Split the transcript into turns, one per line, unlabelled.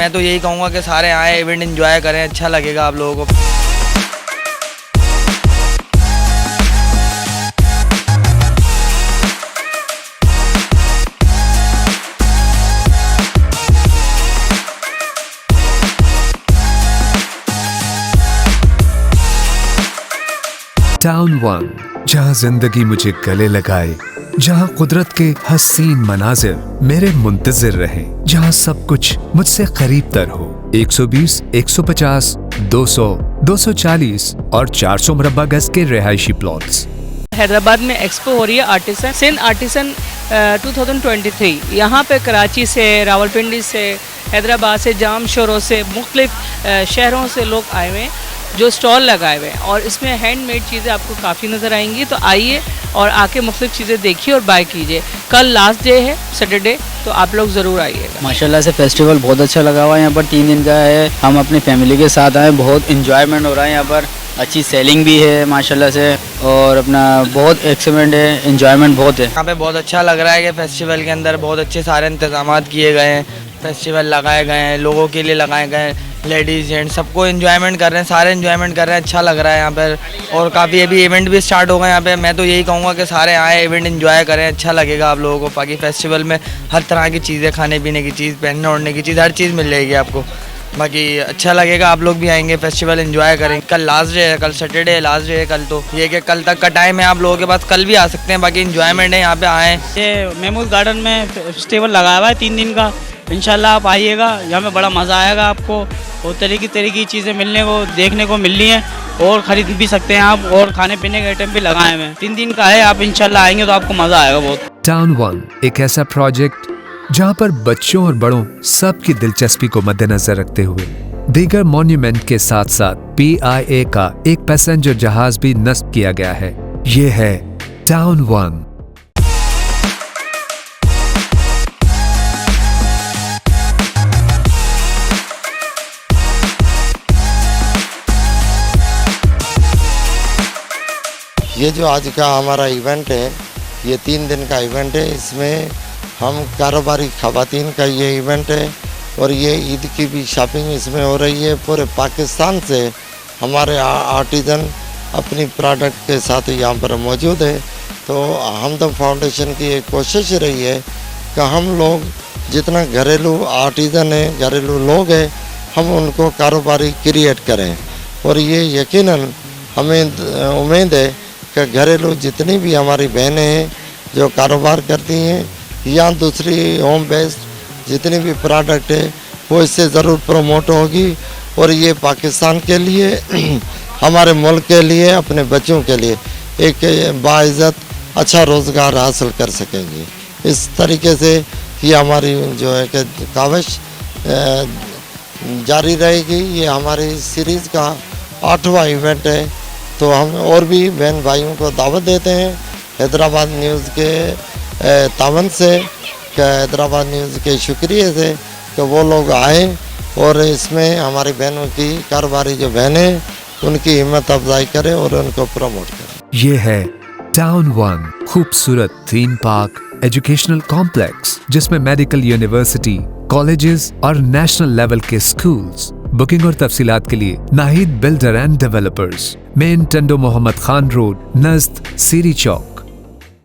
मैं तो यही कहूँगा कि सारे आए, इवेंट एंजॉय करें, अच्छा लगेगा आप लोगों को।
टाउन वन, जहाँ जिंदगी मुझे गले लगाए, जहाँ कुदरत के हसीन मनाजिर मेरे मुंतजिर रहे, जहाँ सब कुछ मुझसे करीब तर हो। 120, 150, 200, 240 और 400 मुरब्बा गज के रिहायशी प्लॉट्स।
हैदराबाद में एक्सपो हो रही है आर्टिसन सिंध आर्टिसन 2023। यहाँ पे कराची से, रावलपिंडी से, हैदराबाद से, जाम शोरों से, मुख्तलिफ शहरों से लोग आए हुए हैं जो स्टॉल लगाए हुए हैं, और इसमें हैंडमेड चीज़ें आपको काफ़ी नज़र आएंगी। तो आइए और आके मुख्तलिफ चीज़ें देखिए और बाय कीजिए। कल लास्ट डे है, सैटरडे, तो आप लोग ज़रूर आइएगा।
माशाल्लाह से फेस्टिवल बहुत अच्छा लगा हुआ है। यहाँ पर 3 दिन का है। हम अपनी फैमिली के साथ आए, बहुत इंजॉयमेंट हो रहा है। यहाँ पर अच्छी सेलिंग भी है माशाल्लाह से, और अपना बहुत एक्सीलेंट है, इंजॉयमेंट बहुत है।
यहाँ पे बहुत अच्छा लग रहा है कि फेस्टिवल के अंदर बहुत अच्छे सारे इंतजाम किए गए हैं, फेस्टिवल लगाए गए हैं, लोगों के लिए लगाए गए हैं, लेडीज़ जेंट्स सबको एंजॉयमेंट कर रहे हैं, सारे एंजॉयमेंट कर रहे हैं, अच्छा लग रहा है यहाँ पर। और काफ़ी अभी इवेंट भी स्टार्ट हो गए यहाँ पे। मैं तो यही कहूँगा कि सारे आए, इवेंट एंजॉय करें, अच्छा लगेगा आप लोगों को। बाकी फेस्टिवल में हर तरह की चीज़ें, खाने पीने की चीज़, पहनने ओढ़ने की चीज़, हर चीज़ मिल जाएगी आपको। बाकी अच्छा लगेगा, आप लोग भी आएंगे, फेस्टिवल एंजॉय करें। कल लास्ट डे है, कल सैटरडे है, लास्ट डे है कल। तो ये कि कल तक का टाइम है आप लोगों के पास, कल भी आ सकते हैं। बाकी एंजॉयमेंट है, यहाँ पे आएँ।
ये महमूद गार्डन में फेस्टिवल लगाया हुआ है 3 दिन का। इंशाल्लाह आप आइएगा, यहाँ में बड़ा मज़ा आएगा आपको, और तरह की चीज़ें मिलने को, देखने को मिल रही हैं, और ख़रीद भी सकते हैं आप, और खाने पीने के आइटम भी लगाए हुए हैं। 3 दिन का है, आप इंशाल्लाह आएंगे तो आपको मज़ा आएगा बहुत।
टाउन वन एक ऐसा प्रोजेक्ट जहाँ पर बच्चों और बड़ों सबकी दिलचस्पी को मद्देनजर रखते हुए दीगर मॉन्यूमेंट के साथ साथ PIA का एक पैसेंजर जहाज भी नस्ब किया गया है। ये है टाउन वन।
ये जो आज का हमारा इवेंट है, ये 3 दिन का इवेंट है। इसमें हम कारोबारी खवातीन का ये इवेंट है, और ये ईद की भी शॉपिंग इसमें हो रही है। पूरे पाकिस्तान से हमारे आर्टिजन अपनी प्रोडक्ट के साथ यहाँ पर मौजूद है। तो हमदम फाउंडेशन की एक कोशिश रही है कि हम लोग जितना घरेलू आर्टिजन है, घरेलू लोग हैं, हम उनको कारोबारी क्रिएट करें। और ये यकीनन हमें उम्मीद है कि घरेलू जितनी भी हमारी बहनें हैं जो कारोबार करती हैं, या दूसरी होम बेस्ड जितनी भी प्रोडक्ट है, वो इससे ज़रूर प्रमोट होगी। और ये पाकिस्तान के लिए, हमारे मुल्क के लिए, अपने बच्चों के लिए एक बाइज़्ज़त अच्छा रोज़गार हासिल कर सकेंगे। इस तरीके से ये हमारी जो है कि काविश जारी रहेगी। ये हमारी सीरीज़ का 8वां इवेंट है। तो हम और भी बहन भाइयों को दावत देते हैं हैदराबाद न्यूज़ के तावन से, हैदराबाद न्यूज़ के शुक्रिया से, कि वो लोग आए और इसमें हमारी बहनों की, कारोबारी जो बहनें, उनकी हिम्मत अफजाई करें और उनको प्रमोट करें।
ये है टाउन वन, खूबसूरत थीम पार्क एजुकेशनल कॉम्प्लेक्स, जिसमें मेडिकल यूनिवर्सिटी, कॉलेजेस और नेशनल लेवल के स्कूल्स। बुकिंग और तफसीलात के लिए Nahid builder and developers, main Tando Mohammad Khan road, नज़द सीरी चौक।